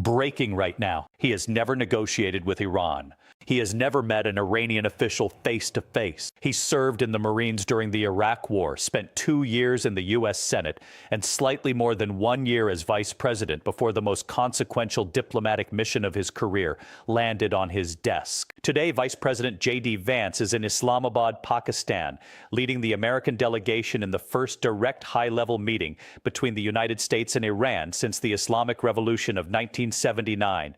Breaking right now. He has never negotiated with Iran. He has never met an Iranian official face to face. He served in the Marines during the Iraq War, spent 2 years in the U.S. Senate, and slightly more than 1 year as vice president before the most consequential diplomatic mission of his career landed on his desk. Today, Vice President J.D. Vance is in Islamabad, Pakistan, leading the American delegation in the first direct high-level meeting between the United States and Iran since the Islamic Revolution of 1979.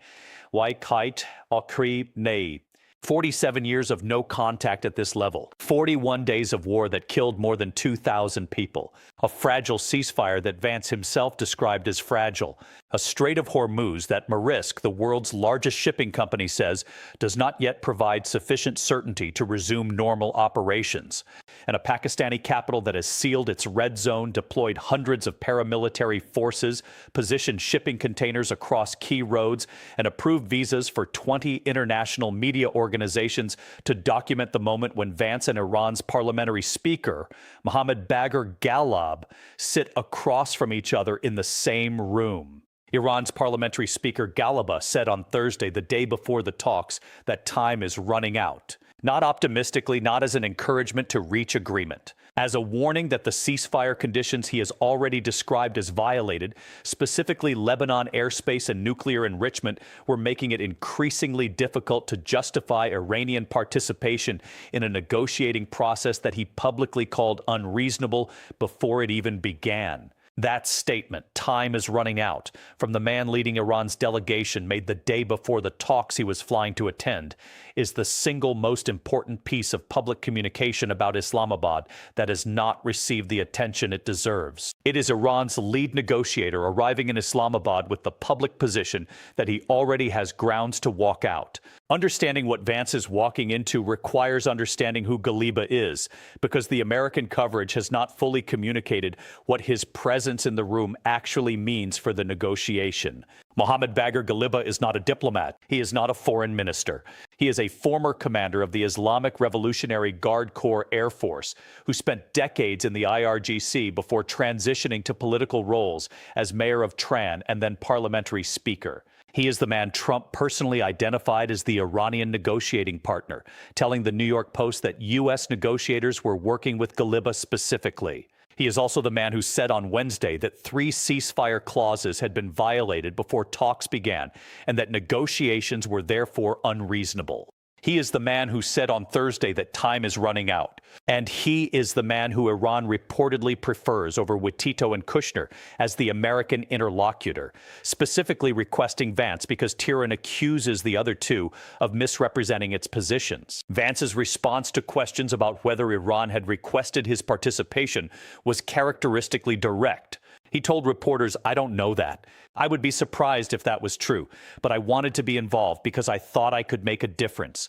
Waikite Akri Nei. 47 years of no contact at this level. 41 days of war that killed more than 2,000 people. A fragile ceasefire that Vance himself described as fragile. A Strait of Hormuz that Maersk, the world's largest shipping company, says does not yet provide sufficient certainty to resume normal operations. And a Pakistani capital that has sealed its red zone, deployed hundreds of paramilitary forces, positioned shipping containers across key roads, and approved visas for 20 international media organizations to document the moment when Vance and Iran's parliamentary speaker, Mohammad Bagher Ghalib, sit across from each other in the same room. Iran's parliamentary speaker Ghalib said on Thursday, the day before the talks, that time is running out. Not optimistically, not as an encouragement to reach agreement. As a warning that the ceasefire conditions he has already described as violated, specifically Lebanon airspace and nuclear enrichment, were making it increasingly difficult to justify Iranian participation in a negotiating process that he publicly called unreasonable before it even began. That statement, time is running out, from the man leading Iran's delegation made the day before the talks he was flying to attend, is the single most important piece of public communication about Islamabad that has not received the attention it deserves. It is Iran's lead negotiator arriving in Islamabad with the public position that he already has grounds to walk out. Understanding what Vance is walking into requires understanding who Ghalib is, because the American coverage has not fully communicated what his presence in the room actually means for the negotiation. Mohammad Bagher Ghalib is not a diplomat. He is not a foreign minister. He is a former commander of the Islamic Revolutionary Guard Corps Air Force who spent decades in the IRGC before transitioning to political roles as mayor of Tehran and then parliamentary speaker. He is the man Trump personally identified as the Iranian negotiating partner, telling the New York Post that U.S. negotiators were working with Ghalib specifically. He is also the man who said on Wednesday that 3 ceasefire clauses had been violated before talks began and that negotiations were therefore unreasonable. He is the man who said on Thursday that time is running out. And he is the man who Iran reportedly prefers over Wittito and Kushner as the American interlocutor, specifically requesting Vance because Tehran accuses the other two of misrepresenting its positions. Vance's response to questions about whether Iran had requested his participation was characteristically direct. He told reporters, "I don't know that. I would be surprised if that was true, but I wanted to be involved because I thought I could make a difference.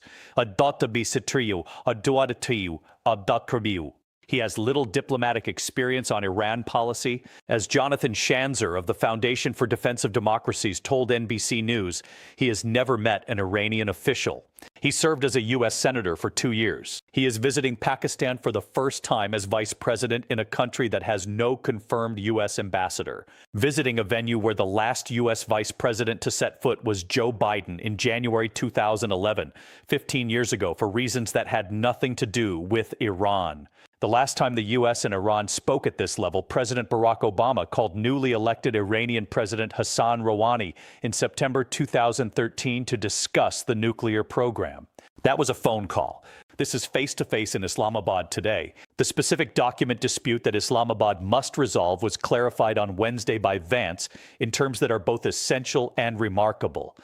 He has little diplomatic experience on Iran policy. As Jonathan Schanzer of the Foundation for Defense of Democracies told NBC News, he has never met an Iranian official. He served as a U.S. Senator for 2 years. He is visiting Pakistan for the first time as vice president in a country that has no confirmed U.S. ambassador, visiting a venue where the last U.S. vice president to set foot was Joe Biden in January 2011, 15 years ago, for reasons that had nothing to do with Iran. The last time the U.S. and Iran spoke at this level, President Barack Obama called newly elected Iranian President Hassan Rouhani in September 2013 to discuss the nuclear program. That was a phone call. This is face-to-face in Islamabad today. The specific document dispute that Islamabad must resolve was clarified on Wednesday by Vance in terms that are both essential and remarkable.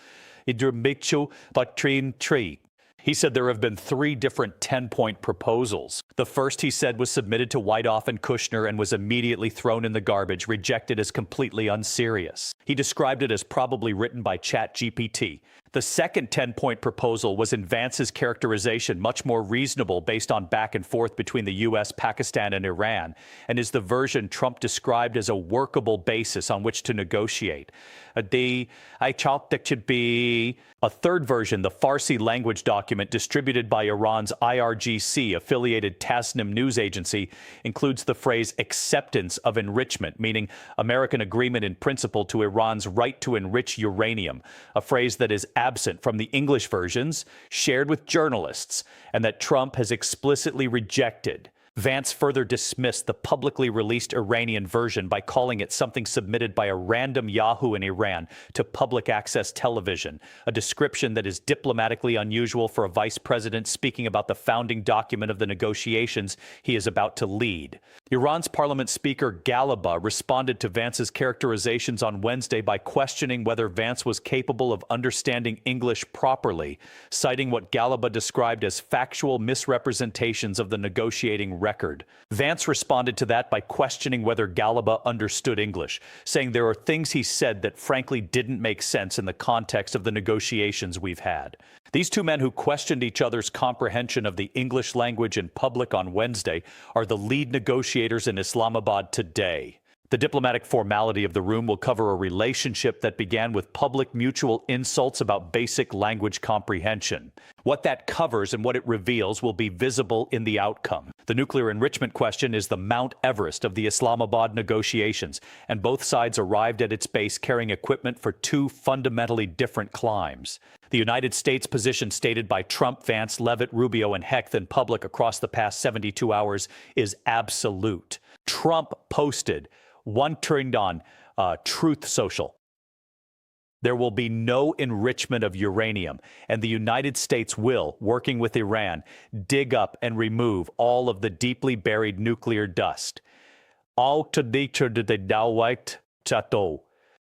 He said there have been 3 different 10-point proposals. The first, he said, was submitted to Wyckoff and Kushner and was immediately thrown in the garbage, rejected as completely unserious. He described it as probably written by ChatGPT. The second 10-point proposal was in Vance's characterization much more reasonable based on back and forth between the U.S., Pakistan, and Iran, and is the version Trump described as a workable basis on which to negotiate. A third version, the Farsi language document distributed by Iran's IRGC-affiliated Tasnim news agency, includes the phrase acceptance of enrichment, meaning American agreement in principle to Iran's right to enrich uranium, a phrase that is absent from the English versions shared with journalists and that Trump has explicitly rejected. Vance further dismissed the publicly released Iranian version by calling it something submitted by a random Yahoo in Iran to public access television, a description that is diplomatically unusual for a vice president speaking about the founding document of the negotiations he is about to lead. Iran's parliament speaker Ghalibah responded to Vance's characterizations on Wednesday by questioning whether Vance was capable of understanding English properly, citing what Ghalibah described as factual misrepresentations of the negotiating record. Vance responded to that by questioning whether Ghalibah understood English, saying there are things he said that frankly didn't make sense in the context of the negotiations we've had. These two men who questioned each other's comprehension of the English language in public on Wednesday are the lead negotiators in Islamabad today. The diplomatic formality of the room will cover a relationship that began with public mutual insults about basic language comprehension. What that covers and what it reveals will be visible in the outcome. The nuclear enrichment question is the Mount Everest of the Islamabad negotiations, and both sides arrived at its base carrying equipment for two fundamentally different climbs. The United States position stated by Trump, Vance, Leavitt, Rubio, and Hecht in public across the past 72 hours is absolute. Trump posted, one turned on Truth Social. There will be no enrichment of uranium, and the United States will, working with Iran, dig up and remove all of the deeply buried nuclear dust.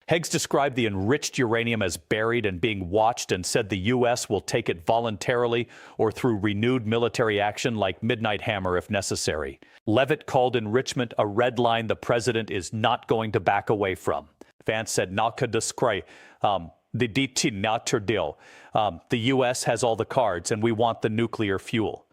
Heggs described the enriched uranium as buried and being watched and said the U.S. will take it voluntarily or through renewed military action like Midnight Hammer if necessary. Leavitt called enrichment a red line the president is not going to back away from. Vance said, the U.S. has all the cards and we want the nuclear fuel.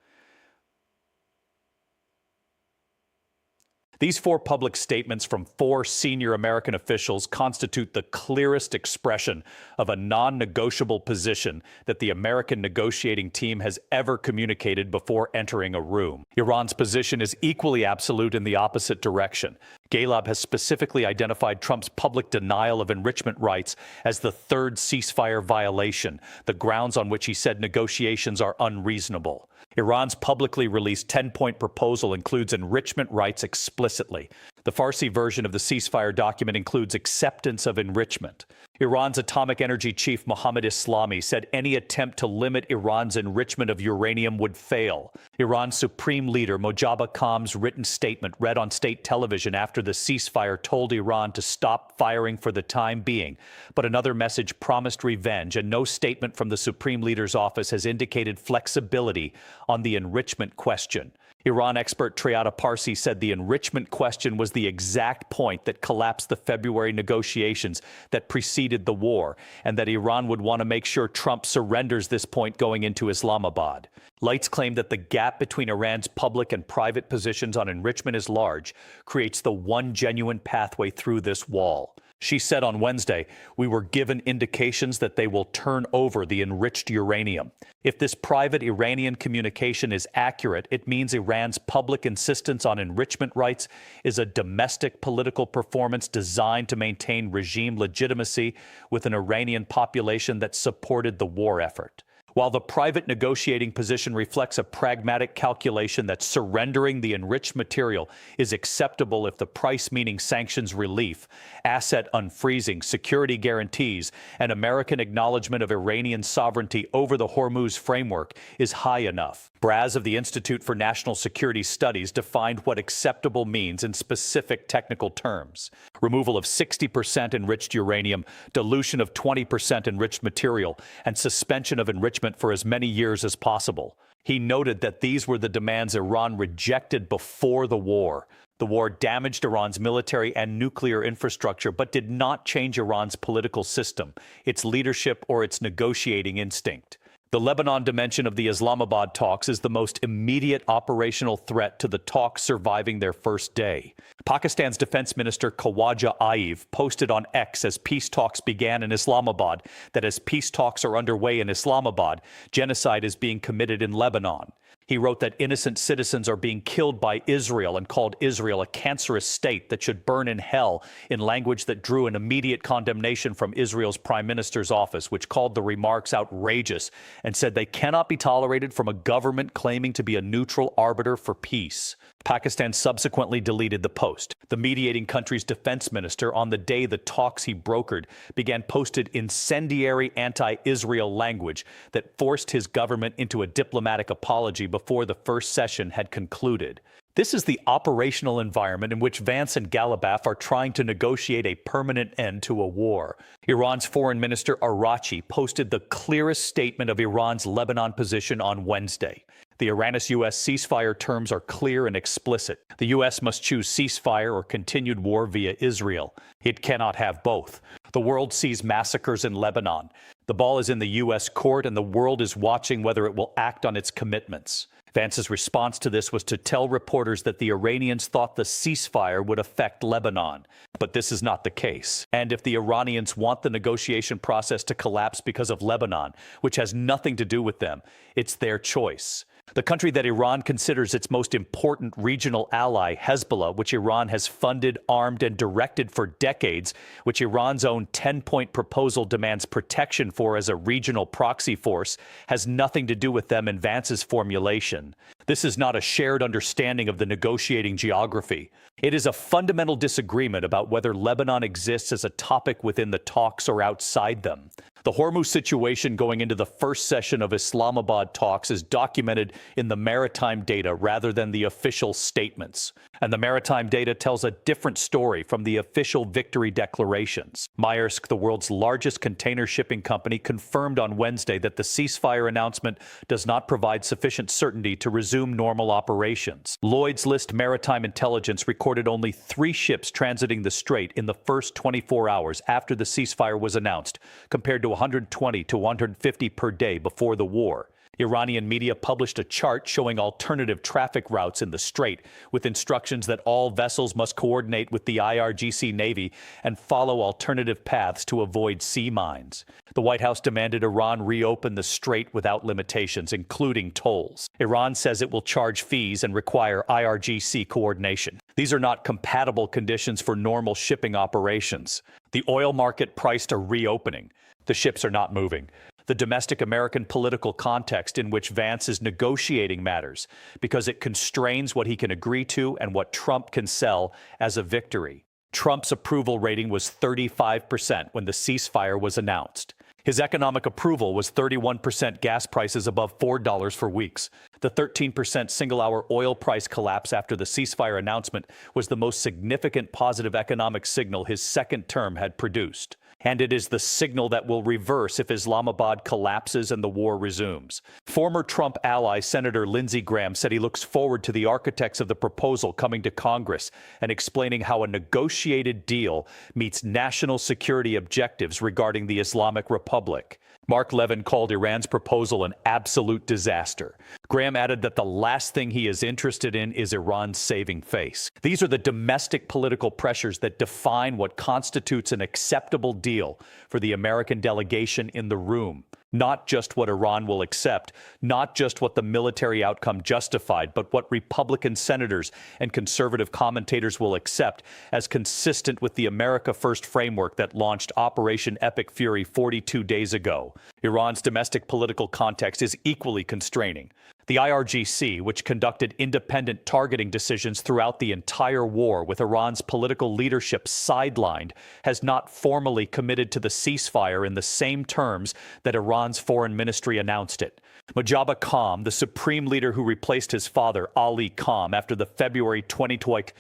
These four public statements from four senior American officials constitute the clearest expression of a non-negotiable position that the American negotiating team has ever communicated before entering a room. Iran's position is equally absolute in the opposite direction. Ghalibah has specifically identified Trump's public denial of enrichment rights as the third ceasefire violation, the grounds on which he said negotiations are unreasonable. Iran's publicly released 10-point proposal includes enrichment rights explicitly. The Farsi version of the ceasefire document includes acceptance of enrichment. Iran's atomic energy chief Mohammad Islami said any attempt to limit Iran's enrichment of uranium would fail. Iran's supreme leader Mojtaba Kham's written statement read on state television after the ceasefire told Iran to stop firing for the time being, but another message promised revenge, and no statement from the supreme leader's office has indicated flexibility on the enrichment question. Iran expert Triata Parsi said the enrichment question was the exact point that collapsed the February negotiations that preceded the war, and that Iran would want to make sure Trump surrenders this point going into Islamabad. Lights claim that the gap between Iran's public and private positions on enrichment is large, creates the one genuine pathway through this wall. She said on Wednesday, "We were given indications that they will turn over the enriched uranium. If this private Iranian communication is accurate, it means Iran's public insistence on enrichment rights is a domestic political performance designed to maintain regime legitimacy with an Iranian population that supported the war effort." While the private negotiating position reflects a pragmatic calculation that surrendering the enriched material is acceptable if the price, meaning sanctions relief, asset unfreezing, security guarantees, and American acknowledgement of Iranian sovereignty over the Hormuz framework is high enough. Braz of the Institute for National Security Studies defined what acceptable means in specific technical terms: removal of 60% enriched uranium, dilution of 20% enriched material, and suspension of enrichment for as many years as possible. He noted that these were the demands Iran rejected before the war. The war damaged Iran's military and nuclear infrastructure, but did not change Iran's political system, its leadership, or its negotiating instinct. The Lebanon dimension of the Islamabad talks is the most immediate operational threat to the talks surviving their first day. Pakistan's Defense Minister Khawaja Aif posted on X as peace talks began in Islamabad that as peace talks are underway in Islamabad, genocide is being committed in Lebanon. He wrote that innocent citizens are being killed by Israel and called Israel a cancerous state that should burn in hell, in language that drew an immediate condemnation from Israel's prime minister's office, which called the remarks outrageous and said they cannot be tolerated from a government claiming to be a neutral arbiter for peace. Pakistan subsequently deleted the post. The mediating country's defense minister, on the day the talks he brokered, began posted incendiary anti-Israel language that forced his government into a diplomatic apology before the first session had concluded. This is the operational environment in which Vance and Galabaf are trying to negotiate a permanent end to a war. Iran's foreign minister Araghchi posted the clearest statement of Iran's Lebanon position on Wednesday. The Iran-US ceasefire terms are clear and explicit. The U.S. must choose ceasefire or continued war via Israel. It cannot have both. The world sees massacres in Lebanon. The ball is in the U.S. court, and the world is watching whether it will act on its commitments. Vance's response to this was to tell reporters that the Iranians thought the ceasefire would affect Lebanon. But this is not the case. And if the Iranians want the negotiation process to collapse because of Lebanon, which has nothing to do with them, it's their choice. The country that Iran considers its most important regional ally, Hezbollah, which Iran has funded, armed, and directed for decades, which Iran's own 10-point proposal demands protection for as a regional proxy force, has nothing to do with them in Vance's formulation. This is not a shared understanding of the negotiating geography. It is a fundamental disagreement about whether Lebanon exists as a topic within the talks or outside them. The Hormuz situation going into the first session of Islamabad talks is documented in the maritime data rather than the official statements. And the maritime data tells a different story from the official victory declarations. Maersk, the world's largest container shipping company, confirmed on Wednesday that the ceasefire announcement does not provide sufficient certainty to resume normal operations. Lloyd's List Maritime Intelligence recorded only 3 ships transiting the strait in the first 24 hours after the ceasefire was announced, compared to 120 to 150 per day before the war. Iranian media published a chart showing alternative traffic routes in the strait, with instructions that all vessels must coordinate with the IRGC Navy and follow alternative paths to avoid sea mines. The White House demanded Iran reopen the strait without limitations, including tolls. Iran says it will charge fees and require IRGC coordination. These are not compatible conditions for normal shipping operations. The oil market priced a reopening. The ships are not moving. The domestic American political context in which Vance is negotiating matters because it constrains what he can agree to and what Trump can sell as a victory. Trump's approval rating was 35% when the ceasefire was announced. His economic approval was 31% gas prices above $4 for weeks. The 13% single-hour oil price collapse after the ceasefire announcement was the most significant positive economic signal his second term had produced. And it is the signal that will reverse if Islamabad collapses and the war resumes. Former Trump ally Senator Lindsey Graham said he looks forward to the architects of the proposal coming to Congress and explaining how a negotiated deal meets national security objectives regarding the Islamic Republic. Mark Levin called Iran's proposal an absolute disaster. Graham added that the last thing he is interested in is Iran's saving face. These are the domestic political pressures that define what constitutes an acceptable deal for the American delegation in the room. Not just what Iran will accept, not just what the military outcome justified, but what Republican senators and conservative commentators will accept as consistent with the America First framework that launched Operation Epic Fury 42 days ago. Iran's domestic political context is equally constraining. The IRGC, which conducted independent targeting decisions throughout the entire war with Iran's political leadership sidelined, has not formally committed to the ceasefire in the same terms that Iran's foreign ministry announced it. Mojtaba Kham, the supreme leader who replaced his father, Ali Kham, after the February 2020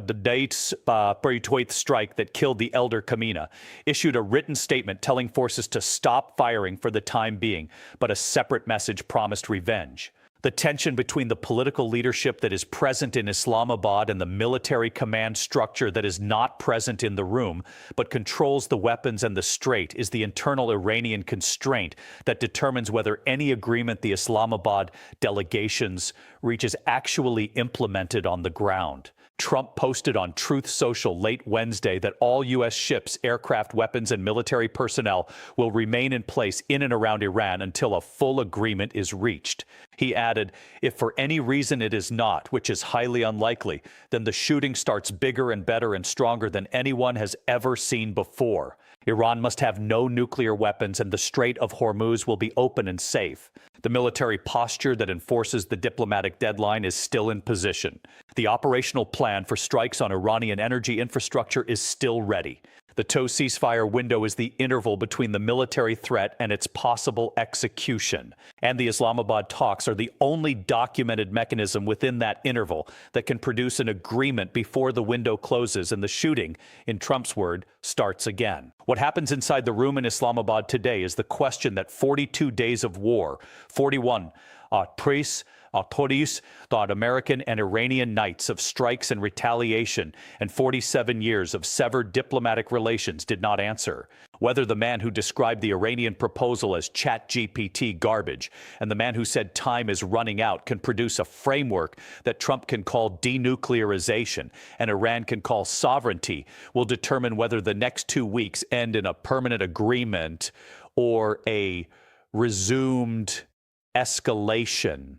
the date's strike that killed the elder Khamenei, issued a written statement telling forces to stop firing for the time being, but a separate message promised revenge. The tension between the political leadership that is present in Islamabad and the military command structure that is not present in the room, but controls the weapons and the strait, is the internal Iranian constraint that determines whether any agreement the Islamabad delegations reach is actually implemented on the ground. Trump posted on Truth Social late Wednesday that all U.S. ships, aircraft, weapons, and military personnel will remain in place in and around Iran until a full agreement is reached. He added, if for any reason it is not, which is highly unlikely, then the shooting starts bigger and better and stronger than anyone has ever seen before. Iran must have no nuclear weapons and the Strait of Hormuz will be open and safe. The military posture that enforces the diplomatic deadline is still in position. The operational plan for strikes on Iranian energy infrastructure is still ready. The toe ceasefire window is the interval between the military threat and its possible execution. And the Islamabad talks are the only documented mechanism within that interval that can produce an agreement before the window closes and the shooting, in Trump's word, starts again. What happens inside the room in Islamabad today is the question that 42 days of war, 41 authorities thought American and Iranian nights of strikes and retaliation and 47 years of severed diplomatic relations did not answer. Whether the man who described the Iranian proposal as ChatGPT garbage and the man who said time is running out can produce a framework that Trump can call denuclearization and Iran can call sovereignty will determine whether the next 2 weeks end in a permanent agreement or a resumed escalation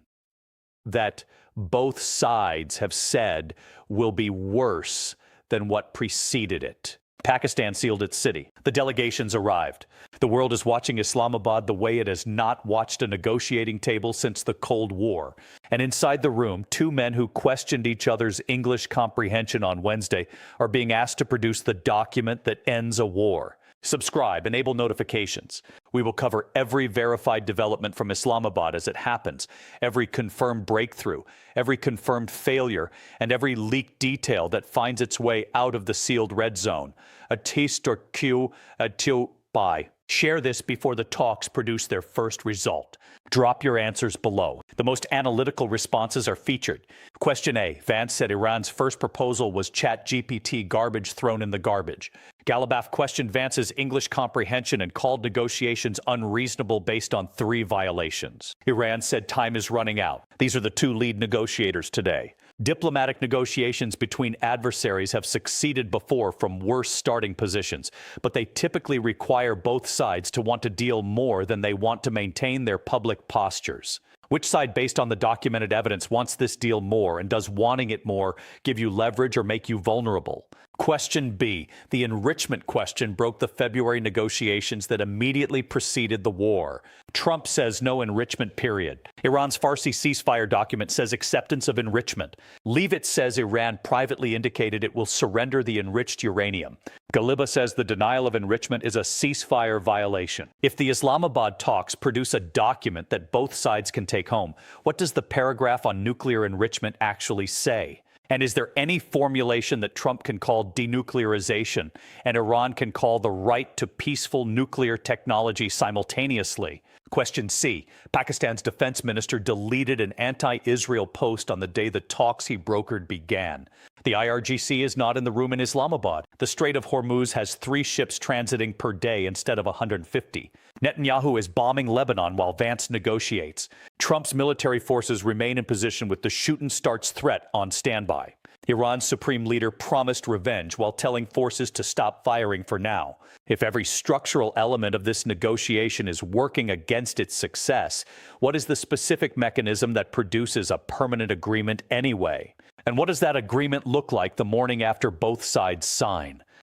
that both sides have said will be worse than what preceded it. Pakistan sealed its city. The delegations arrived. The world is watching Islamabad the way it has not watched a negotiating table since the Cold War. And inside the room, 2 men who questioned each other's English comprehension on Wednesday are being asked to produce the document that ends a war. Subscribe, enable notifications. We will cover every verified development from Islamabad as it happens, every confirmed breakthrough, every confirmed failure, and every leaked detail that finds its way out of the sealed red zone. A taste or Q, a to buy. Share this before the talks produce their first result. Drop your answers below. The most analytical responses are featured. Question A. Vance said Iran's first proposal was ChatGPT garbage thrown in the garbage. Galabaf questioned Vance's English comprehension and called negotiations unreasonable based on 3 violations. Iran said time is running out. These are the 2 lead negotiators today. Diplomatic negotiations between adversaries have succeeded before from worse starting positions, but they typically require both sides to want to deal more than they want to maintain their public postures. Which side, based on the documented evidence, wants this deal more, and does wanting it more give you leverage or make you vulnerable? Question B. The enrichment question broke the February negotiations that immediately preceded the war. Trump says no enrichment, period. Iran's Farsi ceasefire document says acceptance of enrichment. Leave It says Iran privately indicated it will surrender the enriched uranium. Galiba says the denial of enrichment is a ceasefire violation. If the Islamabad talks produce a document that both sides can take home, what does the paragraph on nuclear enrichment actually say? And is there any formulation that Trump can call denuclearization and Iran can call the right to peaceful nuclear technology simultaneously? Question C. Pakistan's defense minister deleted an anti-Israel post on the day the talks he brokered began. The IRGC is not in the room in Islamabad. The Strait of Hormuz has 3 ships transiting per day instead of 150. Netanyahu is bombing Lebanon while Vance negotiates. Trump's military forces remain in position with the shoot-and-starts threat on standby. Iran's supreme leader promised revenge while telling forces to stop firing for now. If every structural element of this negotiation is working against its success, what is the specific mechanism that produces a permanent agreement anyway? And what does that agreement look like the morning after both sides sign?